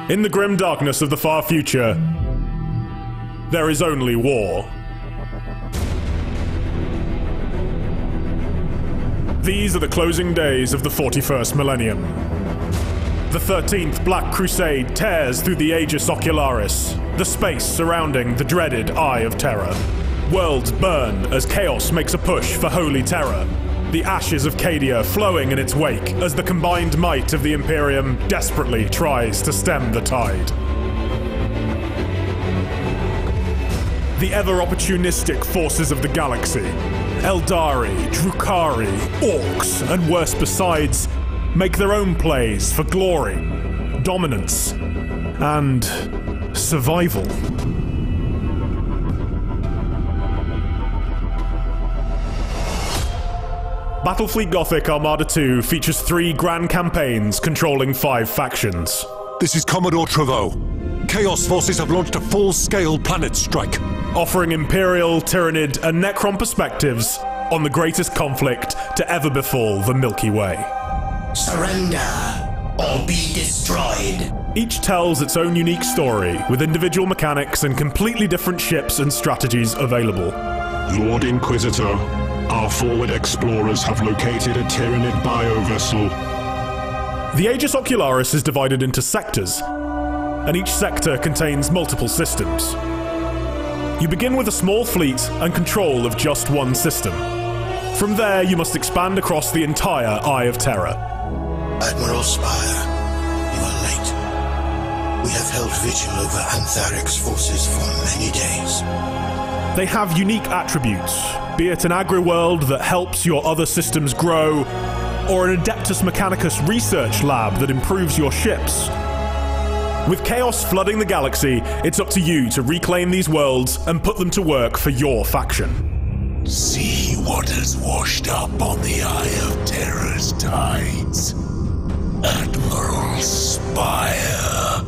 In the grim darkness of the far future, there is only war. These are the closing days of the 41st millennium. The 13th Black Crusade tears through the Aegis Ocularis, the space surrounding the dreaded Eye of Terror. Worlds burn as chaos makes a push for holy terror. The ashes of Cadia flowing in its wake as the combined might of the Imperium desperately tries to stem the tide. The ever-opportunistic forces of the galaxy, Eldari, Drukhari, Orcs, and worse besides, make their own plays for glory, dominance, and survival. Battlefleet Gothic Armada 2 features 3 grand campaigns controlling 5 factions. This is Commodore Treveau. Chaos forces have launched a full-scale planet strike, offering Imperial, Tyranid, and Necron perspectives on the greatest conflict to ever befall the Milky Way. Surrender, or be destroyed. Each tells its own unique story, with individual mechanics and completely different ships and strategies available. Lord Inquisitor, our forward explorers have located a Tyranid biovessel. The Aegis Ocularis is divided into sectors, and each sector contains multiple systems. You begin with a small fleet and control of just one system. From there, you must expand across the entire Eye of Terror. Admiral Spire, you are late. We have held vigil over Antharic's forces for many days. They have unique attributes, be it an agri-world that helps your other systems grow, or an Adeptus Mechanicus research lab that improves your ships. With chaos flooding the galaxy, it's up to you to reclaim these worlds and put them to work for your faction. See what has washed up on the Eye of Terror's tides. Admiral Spire.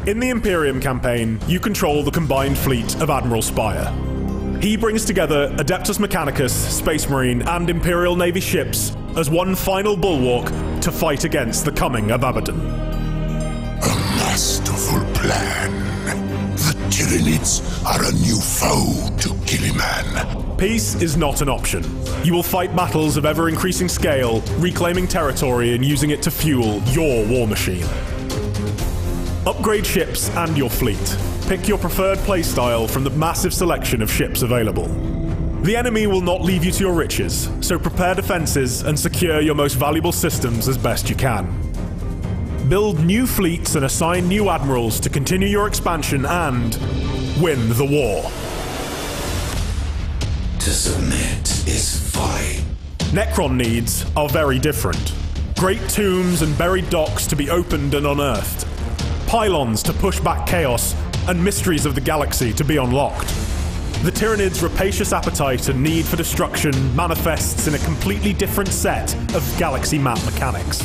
In the Imperium campaign, you control the combined fleet of Admiral Spire. He brings together Adeptus Mechanicus, Space Marine, and Imperial Navy ships as one final bulwark to fight against the coming of Abaddon. A masterful plan. The Tyranids are a new foe to Gilliman. Peace is not an option. You will fight battles of ever-increasing scale, reclaiming territory and using it to fuel your war machine. Upgrade ships and your fleet. Pick your preferred playstyle from the massive selection of ships available. The enemy will not leave you to your riches, so prepare defenses and secure your most valuable systems as best you can. Build new fleets and assign new admirals to continue your expansion and win the war. To submit is folly. Necron needs are very different. Great tombs and buried docks to be opened and unearthed. Pylons to push back chaos, and mysteries of the galaxy to be unlocked. The Tyranids' rapacious appetite and need for destruction manifests in a completely different set of galaxy map mechanics.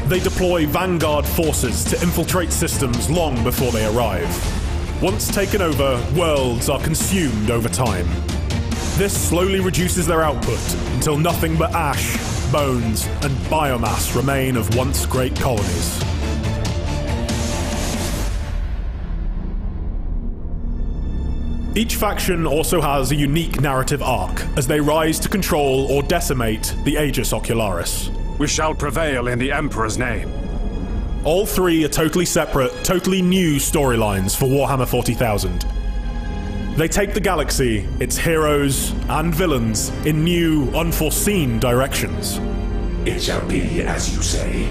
They deploy vanguard forces to infiltrate systems long before they arrive. Once taken over, worlds are consumed over time. This slowly reduces their output until nothing but ash, bones, and biomass remain of once great colonies. Each faction also has a unique narrative arc as they rise to control or decimate the Aegis Ocularis. We shall prevail in the Emperor's name. All 3 are totally separate, totally new storylines for Warhammer 40,000. They take the galaxy, its heroes and villains, in new, unforeseen directions. It shall be as you say.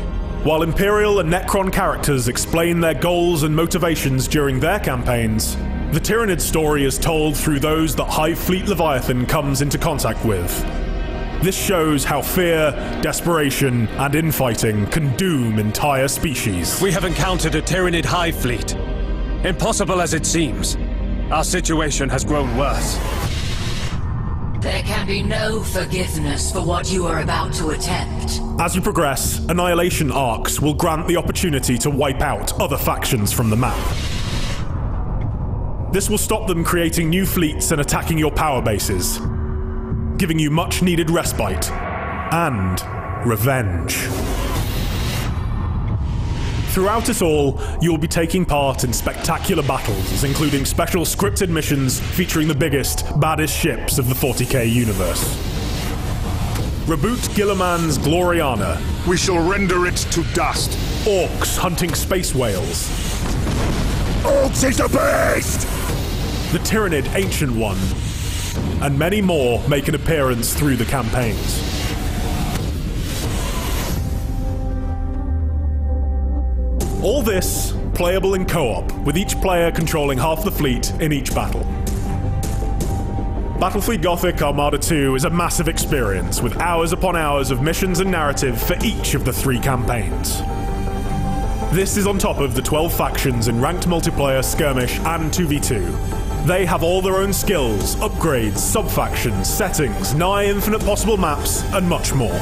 While Imperial and Necron characters explain their goals and motivations during their campaigns, the Tyranid story is told through those that Hive Fleet Leviathan comes into contact with. This shows how fear, desperation, and infighting can doom entire species. We have encountered a Tyranid Hive Fleet. Impossible as it seems, our situation has grown worse. There can be no forgiveness for what you are about to attempt. As you progress, Annihilation arcs will grant the opportunity to wipe out other factions from the map. This will stop them creating new fleets and attacking your power bases, giving you much needed respite and revenge. Throughout it all, you will be taking part in spectacular battles, including special scripted missions featuring the biggest, baddest ships of the 40k universe. Reboot Gilliman's Gloriana. We shall render it to dust. Orcs hunting space whales. Orcs is the best! The Tyrannid Ancient One. And many more make an appearance through the campaigns. All this playable in co-op, with each player controlling half the fleet in each battle. Battlefleet Gothic Armada 2 is a massive experience, with hours upon hours of missions and narrative for each of the 3 campaigns. This is on top of the 12 factions in ranked multiplayer, skirmish, and 2v2. They have all their own skills, upgrades, sub-factions, settings, nigh infinite possible maps, and much more.